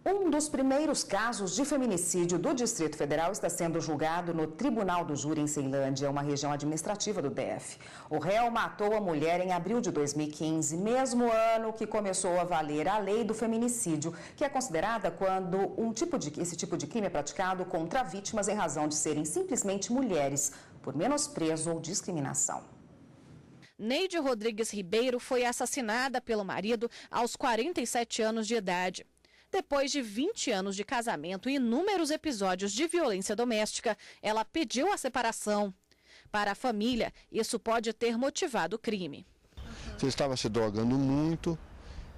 Um dos primeiros casos de feminicídio do Distrito Federal está sendo julgado no Tribunal do Júri em Ceilândia, uma região administrativa do DF. O réu matou a mulher em abril de 2015, mesmo ano que começou a valer a lei do feminicídio, que é considerada quando esse tipo de crime é praticado contra vítimas em razão de serem simplesmente mulheres, por menosprezo ou discriminação. Neide Rodrigues Ribeiro foi assassinada pelo marido aos 47 anos de idade. Depois de 20 anos de casamento e inúmeros episódios de violência doméstica, ela pediu a separação. Para a família, isso pode ter motivado o crime. Você estava se drogando muito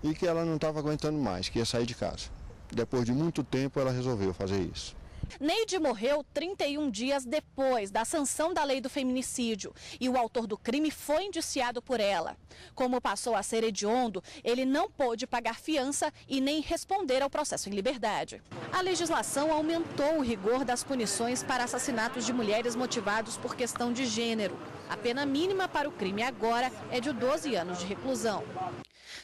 e que ela não estava aguentando mais, que ia sair de casa. Depois de muito tempo, ela resolveu fazer isso. Neide morreu 31 dias depois da sanção da lei do feminicídio e o autor do crime foi indiciado por ela. Como passou a ser hediondo, ele não pôde pagar fiança e nem responder ao processo em liberdade. A legislação aumentou o rigor das punições para assassinatos de mulheres motivados por questão de gênero. A pena mínima para o crime agora é de 12 anos de reclusão.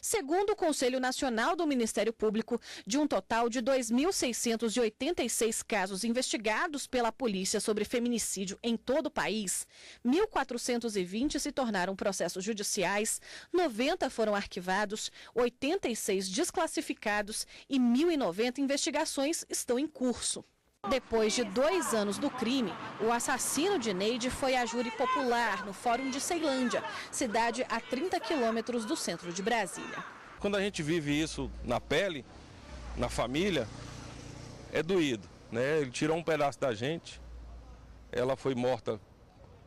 Segundo o Conselho Nacional do Ministério Público, de um total de 2.686 casos investigados pela polícia sobre feminicídio em todo o país, 1.420 se tornaram processos judiciais, 90 foram arquivados, 86 desclassificados e 1.090 investigações estão em curso. Depois de 2 anos do crime, o assassino de Neide foi à júri popular no Fórum de Ceilândia, cidade a 30 quilômetros do centro de Brasília. Quando a gente vive isso na pele, na família, é doído, né? Ele tirou um pedaço da gente, ela foi morta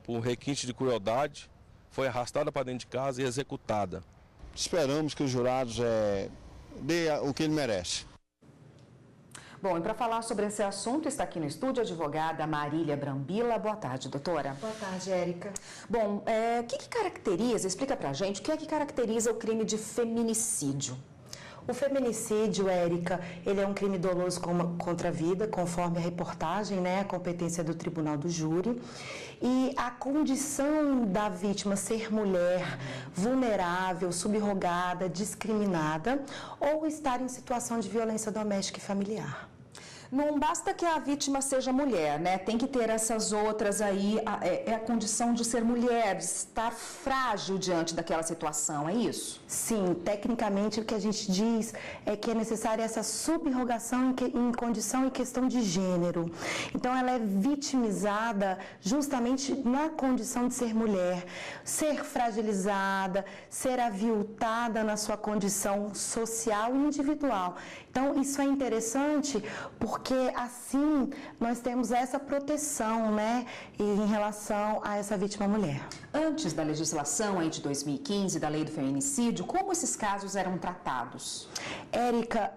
por requinte de crueldade, foi arrastada para dentro de casa e executada. Esperamos que os jurados dê o que ele merece. Bom, e para falar sobre esse assunto, está aqui no estúdio a advogada Marília Brambila. Boa tarde, doutora. Boa tarde, Érica. Bom, o que caracteriza, explica pra gente, o que é que caracteriza o crime de feminicídio? O feminicídio, Érica, ele é um crime doloso contra a vida, conforme a reportagem, né, a competência do Tribunal do Júri. E a condição da vítima ser mulher, vulnerável, subrogada, discriminada ou estar em situação de violência doméstica e familiar. Não basta que a vítima seja mulher, né? Tem que ter essas outras aí, a condição de ser mulher, de estar frágil diante daquela situação, é isso? Sim, tecnicamente o que a gente diz é que é necessária essa subrogação em condição e questão de gênero. Então ela é vitimizada justamente na condição de ser mulher, ser fragilizada, ser aviltada na sua condição social e individual. Então isso é interessante porque assim nós temos essa proteção, né, em relação a essa vítima mulher. Antes da legislação aí de 2015, da lei do feminicídio, como esses casos eram tratados? Érica,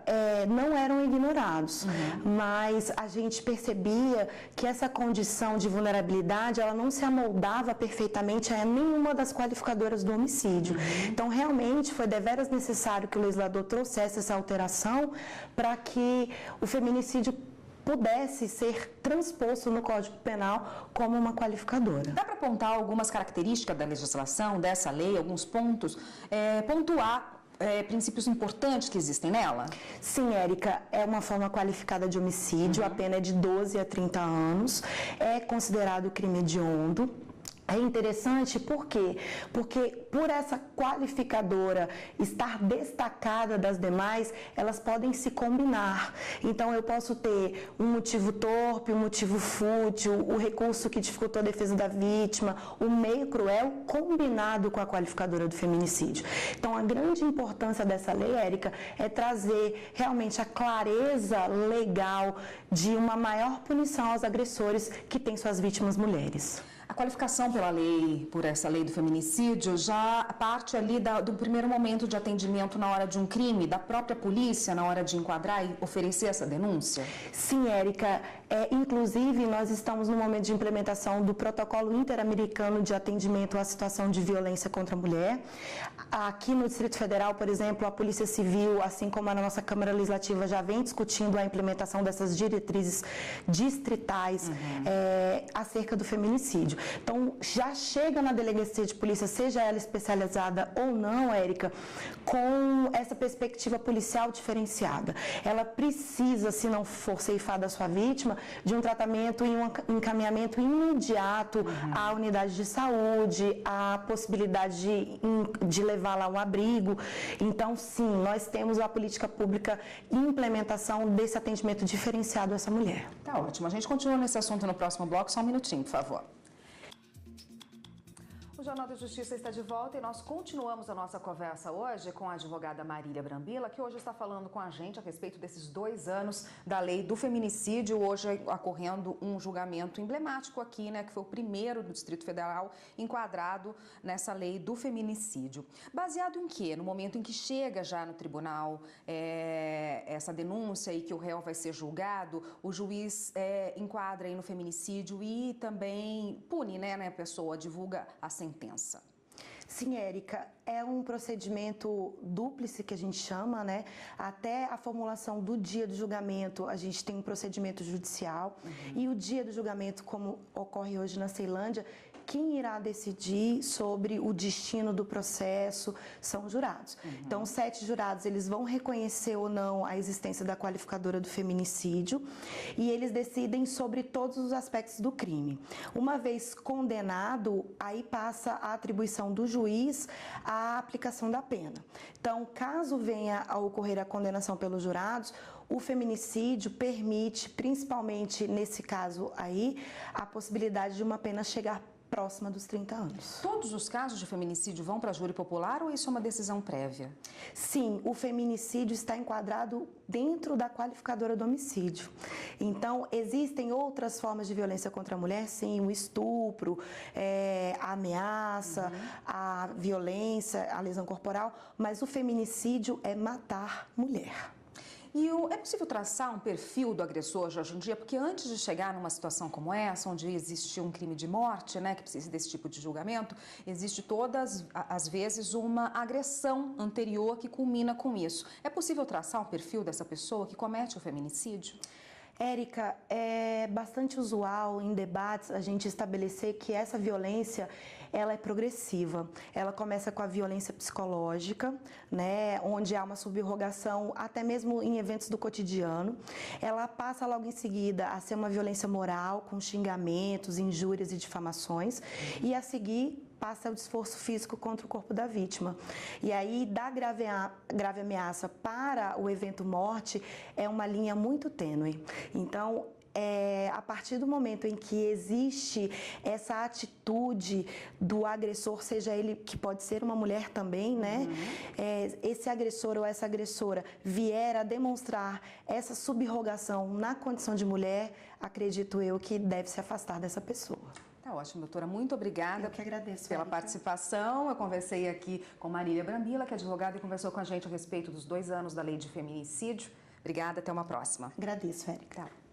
não eram ignorados, mas a gente percebia que essa condição de vulnerabilidade, ela não se amoldava perfeitamente a nenhuma das qualificadoras do homicídio. Então, realmente, foi deveras necessário que o legislador trouxesse essa alteração para que o feminicídio pudesse ser transposto no Código Penal como uma qualificadora. Dá para apontar algumas características da legislação, dessa lei, alguns pontos, pontuar princípios importantes que existem nela? Sim, Érica, é uma forma qualificada de homicídio, a pena é de 12 a 30 anos, é considerado crime hediondo. É interessante por quê? Porque por essa qualificadora estar destacada das demais, elas podem se combinar. Então eu posso ter um motivo torpe, um motivo fútil, o recurso que dificultou a defesa da vítima, o meio cruel combinado com a qualificadora do feminicídio. Então a grande importância dessa lei, Érica, é trazer realmente a clareza legal de uma maior punição aos agressores que têm suas vítimas mulheres. A qualificação por essa lei do feminicídio, já parte ali do primeiro momento de atendimento na hora de um crime, da própria polícia, na hora de enquadrar e oferecer essa denúncia? Sim, Érica. Inclusive, nós estamos no momento de implementação do Protocolo Interamericano de Atendimento à Situação de Violência contra a Mulher. Aqui no Distrito Federal, por exemplo, a Polícia Civil, assim como a nossa Câmara Legislativa, já vem discutindo a implementação dessas diretrizes distritais acerca do feminicídio. feminicídio. Então, já chega na delegacia de polícia, seja ela especializada ou não, Érica, com essa perspectiva policial diferenciada. Ela precisa, se não for ceifada a sua vítima, de um tratamento e um encaminhamento imediato à unidade de saúde, à possibilidade de levá-la a um abrigo. Então, sim, nós temos a política pública e implementação desse atendimento diferenciado a essa mulher. Tá ótimo. A gente continua nesse assunto no próximo bloco. Só um minutinho, por favor. O Jornal da Justiça está de volta e nós continuamos a nossa conversa hoje com a advogada Marília Brambila, que hoje está falando com a gente a respeito desses 2 anos da lei do feminicídio, hoje ocorrendo um julgamento emblemático aqui, né, que foi o primeiro do Distrito Federal enquadrado nessa lei do feminicídio. Baseado em quê? No momento em que chega já no tribunal essa denúncia e que o réu vai ser julgado, o juiz enquadra aí no feminicídio e também pune, né, a pessoa, divulga a sentença. Sim, Érica, é um procedimento dúplice que a gente chama, né? Até a formulação do dia do julgamento, a gente tem um procedimento judicial e o dia do julgamento, como ocorre hoje na Ceilândia, quem irá decidir sobre o destino do processo são os jurados. Então, os 7 jurados, eles vão reconhecer ou não a existência da qualificadora do feminicídio e eles decidem sobre todos os aspectos do crime. Uma vez condenado, aí passa a atribuição do juiz à aplicação da pena. Então, caso venha a ocorrer a condenação pelos jurados, o feminicídio permite, principalmente nesse caso aí, a possibilidade de uma pena chegar próxima dos 30 anos. Todos os casos de feminicídio vão para júri popular ou isso é uma decisão prévia? Sim, o feminicídio está enquadrado dentro da qualificadora do homicídio. Então, existem outras formas de violência contra a mulher, sim, o estupro, a ameaça, a violência, a lesão corporal, mas o feminicídio é matar mulher. E é possível traçar um perfil do agressor de hoje em dia? Porque antes de chegar numa situação como essa, onde existe um crime de morte, né, que precisa desse tipo de julgamento, existe todas as vezes uma agressão anterior que culmina com isso. É possível traçar um perfil dessa pessoa que comete o feminicídio? Érica, é bastante usual em debates a gente estabelecer que essa violência ela é progressiva. Ela começa com a violência psicológica, né, onde há uma subrogação até mesmo em eventos do cotidiano. Ela passa logo em seguida a ser uma violência moral, com xingamentos, injúrias e difamações, e a seguir passa o esforço físico contra o corpo da vítima. E aí, da grave ameaça para o evento morte, é uma linha muito tênue. Então, a partir do momento em que existe essa atitude do agressor, seja ele, que pode ser uma mulher também, né? Esse agressor ou essa agressora vier a demonstrar essa subrogação na condição de mulher, acredito eu que deve se afastar dessa pessoa. Tá ótimo, doutora. Muito obrigada. Eu que agradeço pela participação. Eu conversei aqui com Marília Brambila, que é advogada e conversou com a gente a respeito dos 2 anos da lei de feminicídio. Obrigada, até uma próxima. Agradeço, Érica. Tá.